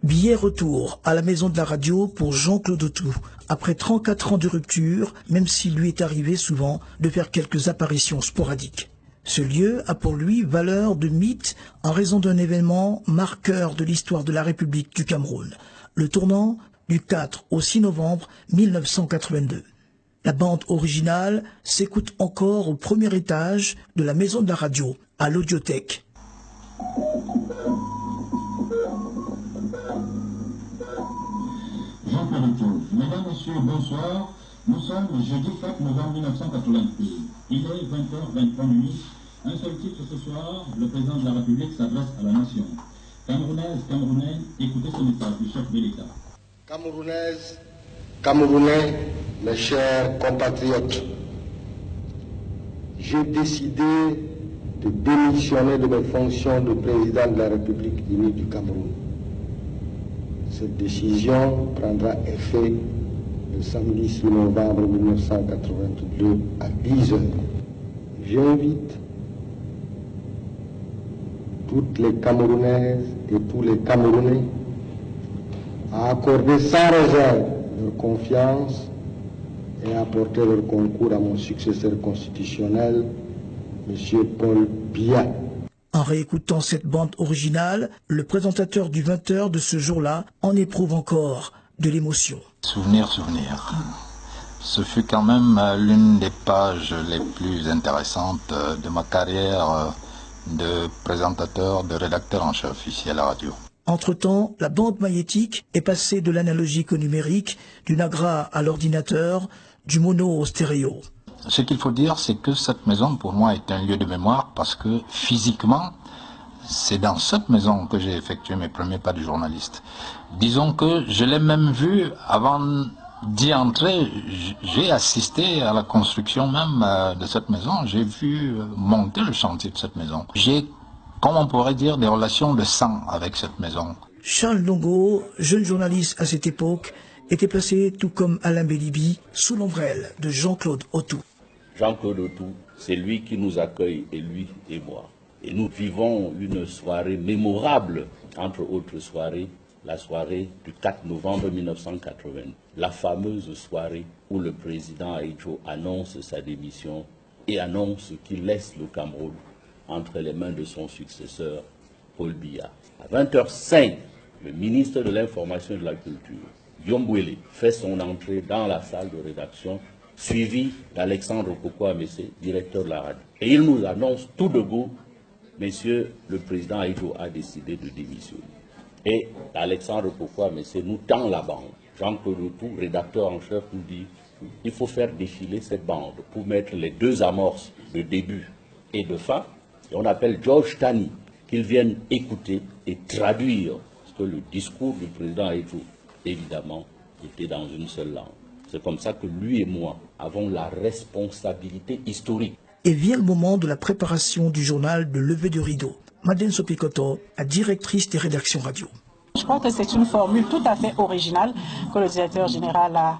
Billet retour à la maison de la radio pour Jean-Claude Autou. Après 34 ans de rupture, même s'il lui est arrivé souvent de faire quelques apparitions sporadiques. Ce lieu a pour lui valeur de mythe en raison d'un événement marqueur de l'histoire de la République du Cameroun. Le tournant du 4 au 6 novembre 1982. La bande originale s'écoute encore au premier étage de la maison de la radio, à l'audiothèque. Jean-Claude Autou. Mesdames, Messieurs, bonsoir. Nous sommes le jeudi 4 novembre 1982. Il est 20h23. Un seul titre ce soir, le président de la République s'adresse à la nation. Camerounaises, Camerounais, écoutez ce message du chef de l'État. Camerounaises, Camerounais, mes chers compatriotes, j'ai décidé de démissionner de mes fonctions de président de la République unie du Cameroun. Cette décision prendra effet le samedi 6 novembre 1982 à 10h. J'invite toutes les Camerounaises et tous les Camerounais à accorder sans réserve leur confiance et à apporter leur concours à mon successeur constitutionnel, M. Paul Biya. En réécoutant cette bande originale, le présentateur du 20h de ce jour-là en éprouve encore de l'émotion. Souvenir. Ce fut quand même l'une des pages les plus intéressantes de ma carrière de présentateur, de rédacteur en chef ici à la radio. Entre-temps, la bande magnétique est passée de l'analogique au numérique, du Nagra à l'ordinateur, du mono au stéréo. Ce qu'il faut dire, c'est que cette maison, pour moi, est un lieu de mémoire parce que physiquement, c'est dans cette maison que j'ai effectué mes premiers pas de journaliste. Disons que je l'ai même vu avant d'y entrer. J'ai assisté à la construction même de cette maison. J'ai vu monter le chantier de cette maison. J'ai, comme on pourrait dire, des relations de sang avec cette maison. Charles Ndongo, jeune journaliste à cette époque, était placé, tout comme Alain Bélibi, sous l'ombrelle de Jean-Claude Autou. Jean-Claude Autou, c'est lui qui nous accueille, et lui et moi. Et nous vivons une soirée mémorable, entre autres soirées, la soirée du 4 novembre 1980. La fameuse soirée où le président Ahidjo annonce sa démission et annonce qu'il laisse le Cameroun entre les mains de son successeur, Paul Biya. À 20h05, le ministre de l'Information et de la Culture, Guillaume Bouélé, fait son entrée dans la salle de rédaction, suivi d'Alexandre Kokouamessé, directeur de la radio. Et il nous annonce tout de go, messieurs, le président Ahidjo a décidé de démissionner. Et Alexandre Kokouamessé nous tend la bande. Jean-Claude Autou, rédacteur en chef, nous dit il faut faire défiler cette bande pour mettre les deux amorces de début et de fin. Et on appelle George Tani, qu'il vienne écouter et traduire, parce que le discours du président Ahidjo, évidemment, était dans une seule langue. C'est comme ça que lui et moi avons la responsabilité historique. Et vient le moment de la préparation du journal de Lever du rideau. Madeleine Sopikoto, la directrice des rédactions radio. Je crois que c'est une formule tout à fait originale que le directeur général a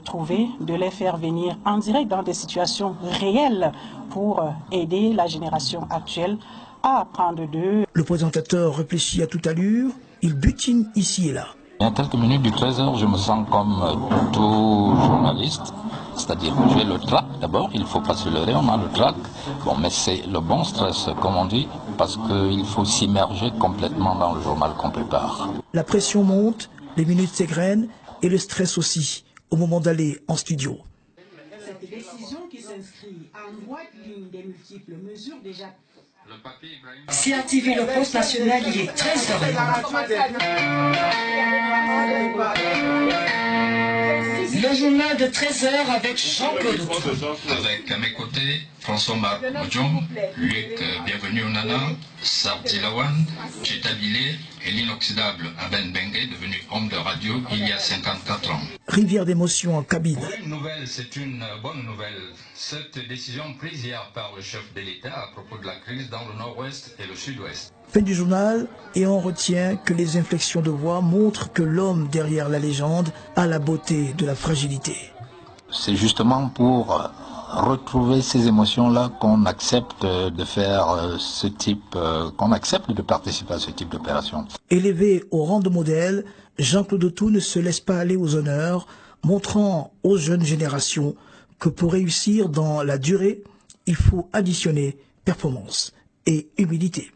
trouvée, de les faire venir en direct dans des situations réelles pour aider la génération actuelle à apprendre d'eux. Le présentateur réfléchit à toute allure, il butine ici et là. Il y a quelques minutes du 13h, je me sens comme tout journaliste, c'est-à-dire que j'ai le trac d'abord, il faut pas se leurrer, on a le trac, bon, mais c'est le bon stress, comme on dit, parce qu'il faut s'immerger complètement dans le journal qu'on prépare. La pression monte, les minutes s'égrènent et le stress aussi, au moment d'aller en studio. Cette décision qui s'inscrit en droite ligne des multiples mesures déjà. CRTV, le poste national, il est 13h. Le journal de 13h avec Jean-Claude Autou. Avec à mes côtés, François-Marc Modjon, Luc Bienvenue au Nana, Sardi Lawan, Chita Bilé et l'inoxydable Aben Bengue, devenu homme de radio il y a 54 ans. Rivière d'émotion en cabine. Une nouvelle, c'est une bonne nouvelle. Cette décision prise hier par le chef de l'État à propos de la crise dans le nord-ouest et le sud-ouest. Fin du journal, et on retient que les inflexions de voix montrent que l'homme derrière la légende a la beauté de la fragilité. C'est justement pour retrouver ces émotions-là qu'on accepte de faire ce type, qu'on accepte de participer à ce type d'opération. Élevé au rang de modèle, Jean-Claude Autou ne se laisse pas aller aux honneurs, montrant aux jeunes générations que pour réussir dans la durée, il faut additionner performance et humilité.